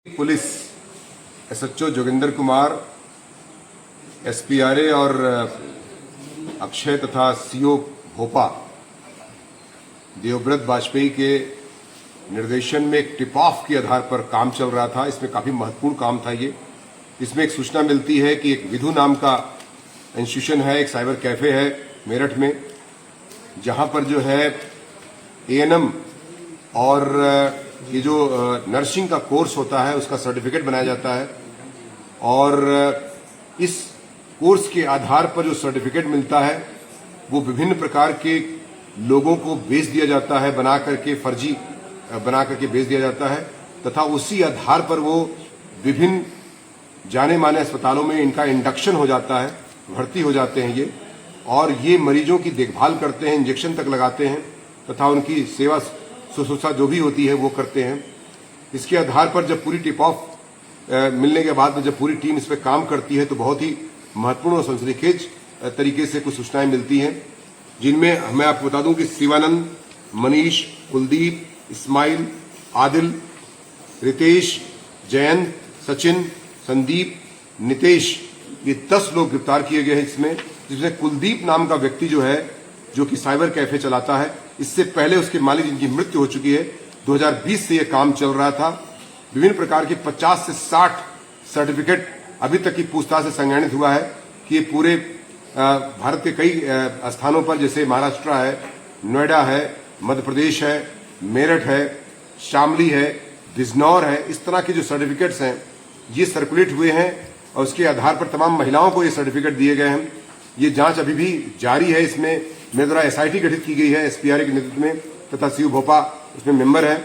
Police SHO Joginder Kumar, एसपीआरए और अक्षय तथा CO भोपा देवव्रत वाजपेयी के निर्देशन में एक टिप ऑफ के आधार पर काम चल रहा था। इसमें काफी महत्वपूर्ण काम था ये। इसमें एक सूचना मिलती है कि एक विधु नाम का इंस्टीट्यूशन है, एक साइबर कैफे है मेरठ में, जहां पर जो है एएनएम और ये जो नर्सिंग का कोर्स होता है उसका सर्टिफिकेट बनाया जाता है और इस कोर्स के आधार पर जो सर्टिफिकेट मिलता है वो विभिन्न प्रकार के लोगों को बेच दिया जाता है, बना करके फर्जी बना करके बेच दिया जाता है तथा उसी आधार पर वो विभिन्न जाने माने अस्पतालों में इनका इंडक्शन हो जाता है, भर्ती हो जाते हैं ये, और ये मरीजों की देखभाल करते हैं, इंजेक्शन तक लगाते हैं तथा उनकी सेवा शुश्रूषा जो भी होती है वो करते हैं। इसके आधार पर जब पूरी टिप ऑफ मिलने के बाद में जब पूरी टीम इस पर काम करती है तो बहुत ही महत्वपूर्ण और सनसनीखेज तरीके से कुछ सूचनाएं मिलती हैं, जिनमें मैं आपको बता दूं कि शिवानंद, मनीष, कुलदीप, इस्माइल, आदिल, रितेश, जयंत, सचिन, संदीप, नितेश, ये 10 लोग गिरफ्तार किए गए हैं इसमें, जिसमें कुलदीप नाम का व्यक्ति जो है, जो कि साइबर कैफे चलाता है, इससे पहले उसके मालिक जिनकी मृत्यु हो चुकी है, 2020 से यह काम चल रहा था। विभिन्न प्रकार के 50 से 60 सर्टिफिकेट अभी तक की पूछताछ से संज्ञानित हुआ है कि ये पूरे भारत के कई स्थानों पर, जैसे महाराष्ट्र है, नोएडा है, मध्य प्रदेश है, मेरठ है, शामली है, बिजनौर है, इस तरह के जो सर्टिफिकेट्स हैं ये सर्कुलेट हुए हैं और उसके आधार पर तमाम महिलाओं को ये सर्टिफिकेट दिए गए हैं। ये जांच अभी भी जारी है। इसमें मेरे द्वारा एसआईटी गठित की गई है एसपीआरए के नेतृत्व में तथा सीओ भोपा उसमें मेंबर है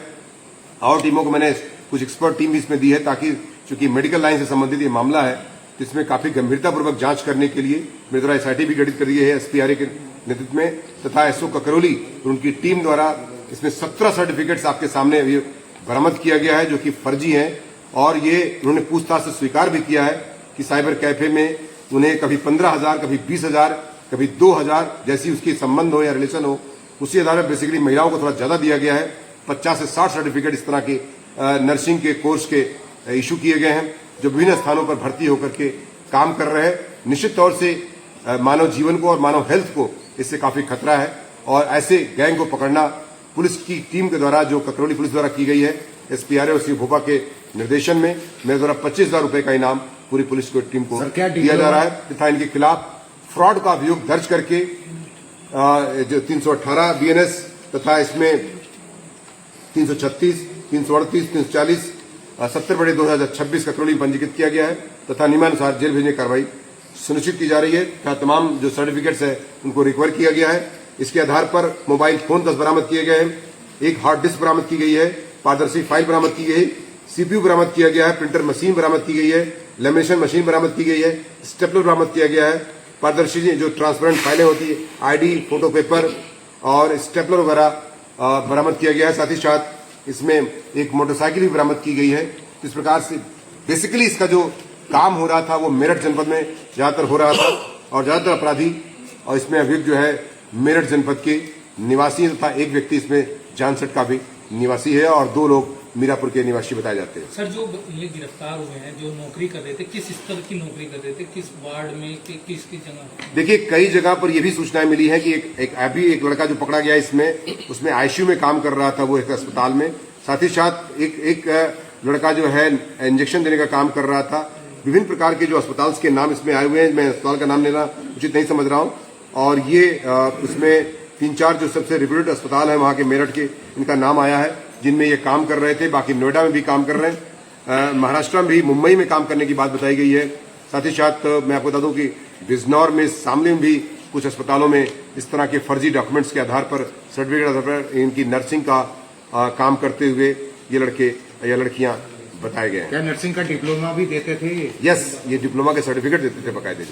और टीमों को मैंने कुछ एक्सपर्ट टीम भी इसमें दी है, ताकि चूंकि मेडिकल लाइन से संबंधित ये मामला है तो इसमें काफी गंभीरतापूर्वक जांच करने के लिए मेरे द्वारा एसआईटी भी गठित कर दी है एसपीआरए के नेतृत्व में तथा एसओ ककरौली और उनकी टीम द्वारा इसमें 17 सर्टिफिकेट्स आपके सामने बरामद किया गया है जो कि फर्जी हैं और ये उन्होंने पूछताछ से स्वीकार भी किया है कि साइबर कैफे में उन्हें कभी 15,000, कभी 20,000, कभी 2,000 जैसी उसकी संबंध हो या रिलेशन हो, उसी आधार पर बेसिकली महिलाओं को थोड़ा ज्यादा दिया गया है। 50 से 60 सर्टिफिकेट इस तरह के नर्सिंग के कोर्स के इशू किए गए हैं जो विभिन्न स्थानों पर भर्ती होकर के काम कर रहे हैं। निश्चित तौर से मानव जीवन को और मानव हेल्थ को इससे काफी खतरा है और ऐसे गैंग को पकड़ना पुलिस की टीम के द्वारा, जो ककरौली पुलिस द्वारा की गई है एसपीआरए और सीओ भोपा के निर्देशन में, मेरे द्वारा 25,000 रुपए का इनाम पूरी पुलिस को टीम को दिया जा रहा है तथा इनके खिलाफ फ्रॉड का अभियोग दर्ज करके जो 318 बीएनएस तथा इसमें 336, 338, 340, 70/2026 ककरौली पंजीकृत किया गया है तथा नियमानुसार जेल भेजने की कार्रवाई सुनिश्चित की जा रही है तथा तमाम जो सर्टिफिकेट्स है उनको रिकवर किया गया है। इसके आधार पर मोबाइल फोन 10 बरामद किए गए हैं, एक हार्ड डिस्क बरामद की गई है, पारदर्शी फाइल बरामद की गई है, सीपीयू बरामद किया गया है, प्रिंटर मशीन बरामद की गई है, लेमिनेशन मशीन बरामद की गई है, स्टेपलर बरामद किया गया है, पारदर्शी जो ट्रांसपेरेंट फाइलें होती है, आईडी, फोटो पेपर और स्टेपलर वगैरह बरामद किया गया है। साथ ही साथ इसमें एक मोटरसाइकिल भी बरामद की गई है। इस प्रकार से बेसिकली इसका जो काम हो रहा था वो मेरठ जनपद में ज्यादातर हो रहा था और ज्यादातर अपराधी और इसमें अभियुक्त जो है मेरठ जनपद के निवासी तथा एक व्यक्ति इसमें जानसठ का भी निवासी है और 2 लोग मीरापुर के निवासी बताए जाते हैं। सर, जो ये गिरफ्तार हुए हैं, जो नौकरी कर रहे थे, किस स्तर की नौकरी कर रहे थे, किस वार्ड में, किस जगह? देखिए, कई जगह पर ये भी सूचनाएं मिली है कि एक लड़का जो पकड़ा गया इसमें, उसमें आईसीयू में काम कर रहा था वो एक अस्पताल में। साथ ही साथ एक लड़का जो है इंजेक्शन देने का काम कर रहा था। विभिन्न प्रकार के जो अस्पताल के नाम इसमें आए हुए हैं, मैं अस्पताल का नाम लेना उचित नहीं समझ रहा हूँ और ये उसमें 3-4 जो सबसे रिप्यूटेड अस्पताल है वहां के मेरठ के, इनका नाम आया है जिनमें ये काम कर रहे थे। बाकी नोएडा में भी काम कर रहे हैं, महाराष्ट्र में भी, मुंबई में काम करने की बात बताई गई है। साथ ही साथ मैं आपको बता दूं कि बिजनौर में, शामली में भी कुछ अस्पतालों में इस तरह के फर्जी डॉक्यूमेंट्स के आधार पर, सर्टिफिकेट आधार पर इनकी नर्सिंग का काम करते हुए ये लड़के या लड़कियां बताए गए हैं। क्या नर्सिंग का डिप्लोमा भी देते थे? यस, ये डिप्लोमा के सर्टिफिकेट देते थे बकायदे।